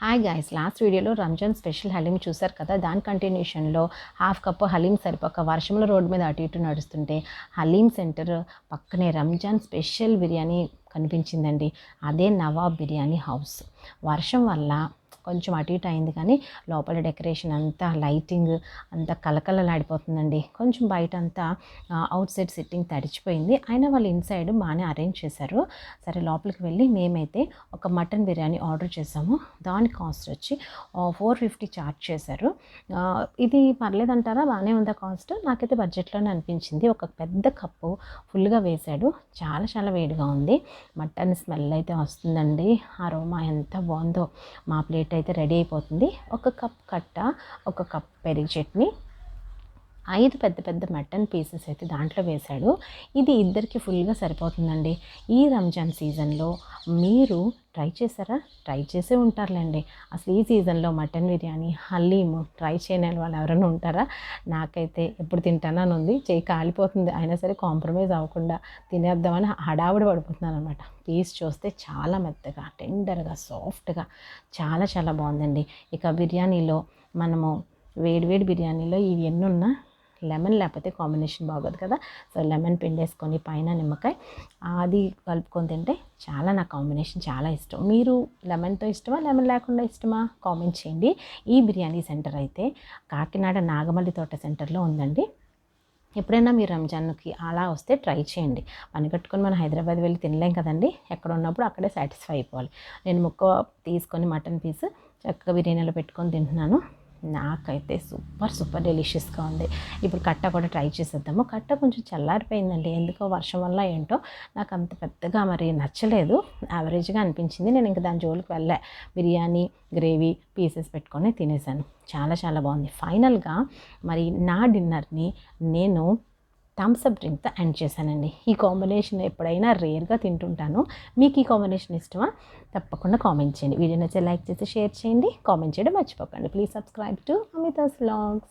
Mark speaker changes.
Speaker 1: Hi guys, last వీడియోలో Ramzan special haleem చూసారు కదా. దాని కంటిన్యూషన్లో హాఫ్ కప్ హలీం సరిపోక వర్షంలో రోడ్డు మీద అటు ఇటు నడుస్తుంటే హలీం సెంటర్ పక్కనే రంజాన్ స్పెషల్ బిర్యానీ కనిపించిందండి. అదే నవాబ్ బిర్యానీ హౌస్. వర్షం వల్ల కొంచెం అటు ఇటు అయింది, కానీ లోపల డెకరేషన్ అంతా లైటింగ్ అంతా కలకలలాడిపోతుందండి. కొంచెం బయట అంతా అవుట్ సైడ్ సిట్టింగ్ తడిచిపోయింది, అయినా వాళ్ళు ఇన్సైడ్ బాగానే అరేంజ్ చేశారు. సరే లోపలికి వెళ్ళి మేమైతే ఒక మటన్ బిర్యానీ ఆర్డర్ చేసాము. దాని కాస్ట్ వచ్చి 450 ఛార్జ్ చేశారు. ఇది పర్లేదంటారా, బాగానే ఉందా కాస్ట్? నాకైతే బడ్జెట్లోనే అనిపించింది. ఒక పెద్ద కప్పు ఫుల్గా వేశాడు. చాలా చాలా వేడిగా ఉంది. మటన్ స్మెల్ అయితే వస్తుందండి. అరోమా ఎంత బాగుందో. మా ప్లేట్ అయితే రెడీ అయిపోతుంది. ఒక కప్ కట్ట, ఒక కప్ పెరుగు చట్నీ, 5 పెద్ద పెద్ద మటన్ పీసెస్ అయితే దాంట్లో వేశాడు. ఇది ఇద్దరికి ఫుల్గా సరిపోతుందండి. ఈ రంజాన్ సీజన్లో మీరు ట్రై చేశారా? ట్రై చేసే ఉంటారులేండి. అసలు ఈ సీజన్లో మటన్ బిర్యానీ, హలీము ట్రై చేయని వాళ్ళు ఎవరైనా ఉంటారా? నాకైతే ఎప్పుడు తింటానని ఉంది. చేయి కాలిపోతుంది, అయినా సరే కాంప్రమైజ్ అవ్వకుండా తినేద్దామని హడావుడి పడిపోతున్నాను అనమాట. పీస్ చూస్తే చాలా మెత్తగా, టెండర్గా, సాఫ్ట్గా చాలా చాలా బాగుందండి. ఇక బిర్యానీలో మనము వేడివేడి బిర్యానీలో ఇవి ఎన్నున్నా లెమన్ లేకపోతే కాంబినేషన్ బాగోదు కదా. సో లెమన్ పిండేసుకొని పైన నిమ్మకాయ అది కలుపుకొని తింటే చాలా, నా కాంబినేషన్ చాలా ఇష్టం. మీరు లెమన్తో ఇష్టమా, లెమన్ లేకుండా ఇష్టమా? కామెంట్ చేయండి. ఈ బిర్యానీ సెంటర్ అయితే కాకినాడ నాగమల్లి తోట సెంటర్లో ఉందండి. ఎప్పుడైనా మీరు రంజాన్కి అలా వస్తే ట్రై చేయండి. పని కట్టుకొని మనం హైదరాబాద్ వెళ్ళి తినలేం కదండి. ఎక్కడ ఉన్నప్పుడు అక్కడే సాటిస్ఫై అయిపోవాలి. నేను ముక్క తీసుకొని మటన్ పీస్ చక్కగా బిర్యానీలో పెట్టుకొని తింటున్నాను. నాకైతే సూపర్ సూపర్ డెలిషియస్గా ఉంది. ఇప్పుడు కట్ట కూడా ట్రై చేసేద్దాము. కట్ట కొంచెం చల్లారిపోయిందండి, ఎందుకో వర్షం వల్ల ఏంటో నాకు అంత పెద్దగా మరి నచ్చలేదు, యావరేజ్గా అనిపించింది. నేను ఇంకా దాని జోలికి వెళ్ళా. బిర్యానీ గ్రేవీ పీసెస్ పెట్టుకొని తినేసాను. చాలా చాలా బాగుంది. ఫైనల్గా మరి నా డిన్నర్ని నేను థమ్స్అప్ డ్రింక్తో ఎండ్ చేశానండి. ఈ కాంబినేషన్ ఎప్పుడైనా రేర్గా తింటుంటాను. మీకు ఈ కాంబినేషన్ ఇష్టమా? తప్పకుండా కామెంట్ చేయండి. వీడియో నచ్చితే లైక్ చేసి షేర్ చేయండి. కామెంట్ చేయడం మర్చిపోకండి. Please subscribe to Amita's vlogs.